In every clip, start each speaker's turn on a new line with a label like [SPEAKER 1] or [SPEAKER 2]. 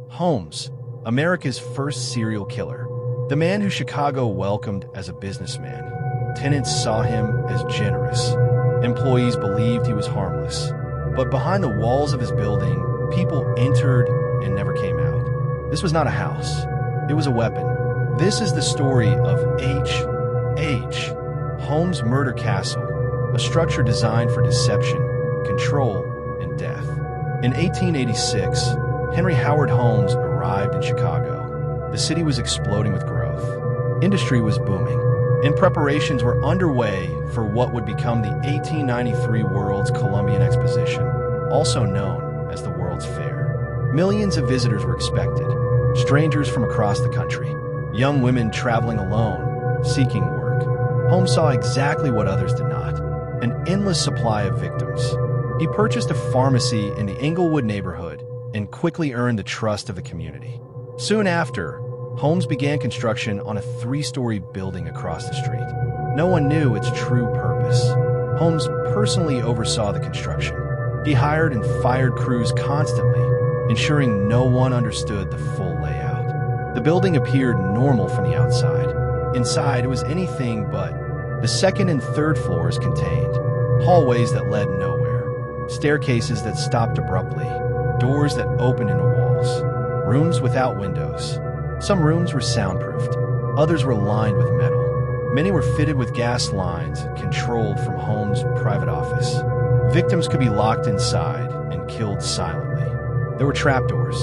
[SPEAKER 1] Holmes, America's first serial killer. The man who Chicago welcomed as a businessman. Tenants saw him as generous. Employees believed he was harmless. But behind the walls of his building, people entered and never came out. This was not a house. It was a weapon. This is the story of Holmes' murder castle, a structure designed for deception, control, and death. In 1886, Henry Howard Holmes arrived in Chicago. The city was exploding with growth. Industry was booming, and preparations were underway for what would become the 1893 World's Columbian Exposition, also known as the World's Fair. Millions of visitors were expected, strangers from across the country, young women traveling alone, seeking work. Holmes saw exactly what others did not, an endless supply of victims. He purchased a pharmacy in the Englewood neighborhood and quickly earned the trust of the community. Soon after, Holmes began construction on a 3-story building across the street. No one knew its true purpose. Holmes personally oversaw the construction. He hired and fired crews constantly, ensuring no one understood the full layout. The building appeared normal from the outside. Inside, it was anything but. The second and third floors contained hallways that led nowhere, staircases that stopped abruptly, doors that opened into walls, rooms without windows. Some rooms were soundproofed, others were lined with metal. Many were fitted with gas lines controlled from Holmes' private office. Victims could be locked inside and killed silently. There were trapdoors,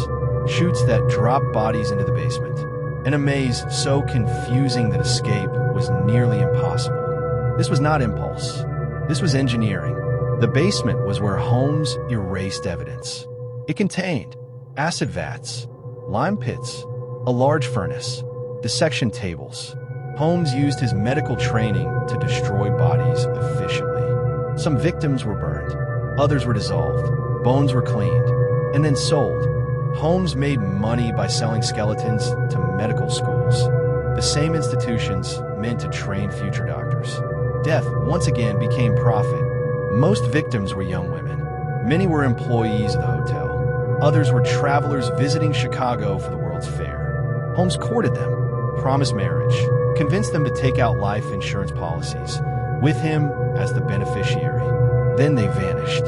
[SPEAKER 1] chutes that dropped bodies into the basement, and a maze so confusing that escape was nearly impossible. This was not impulse. This was engineering. The basement was where Holmes erased evidence. It contained acid vats, lime pits, a large furnace, dissection tables. Holmes used his medical training to destroy bodies efficiently. Some victims were burned, others were dissolved, bones were cleaned, and then sold. Holmes made money by selling skeletons to medical schools, the same institutions meant to train future doctors. Death once again became profit. Most victims were young women. Many were employees of the hotel. Others were travelers visiting Chicago for the World's Fair. Holmes courted them, promised marriage, convinced them to take out life insurance policies, with him as the beneficiary. Then they vanished.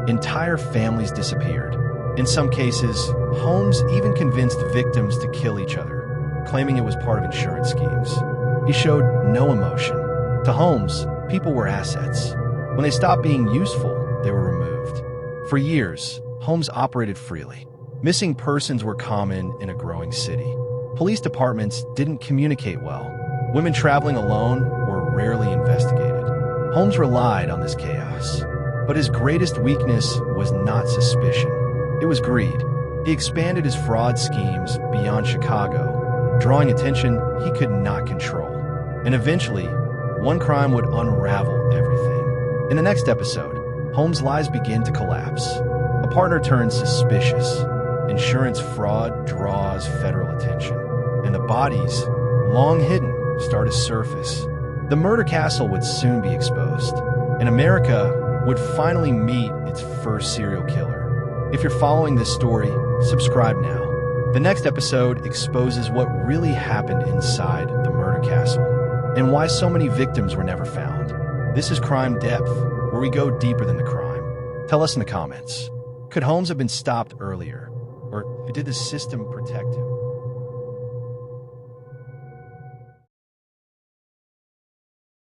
[SPEAKER 1] Entire families disappeared. In some cases, Holmes even convinced victims to kill each other, claiming it was part of insurance schemes. He showed no emotion. To Holmes, people were assets. When they stopped being useful, they were removed. For years, Holmes operated freely. Missing persons were common in a growing city. Police departments didn't communicate well. Women traveling alone were rarely investigated. Holmes relied on this chaos. But his greatest weakness was not suspicion. It was greed. He expanded his fraud schemes beyond Chicago, drawing attention he could not control. And eventually, one crime would unravel everything. In the next episode, Holmes' lies begin to collapse. A partner turns suspicious. Insurance fraud draws federal attention. And the bodies, long hidden, start to surface. The murder castle would soon be exposed. And America would finally meet its first serial killer. If you're following this story, subscribe now. The next episode exposes what really happened inside the murder castle and why so many victims were never found. This is Crime Depth, where we go deeper than the crime. Tell us in the comments. Could Holmes have been stopped earlier? Or did the system protect him?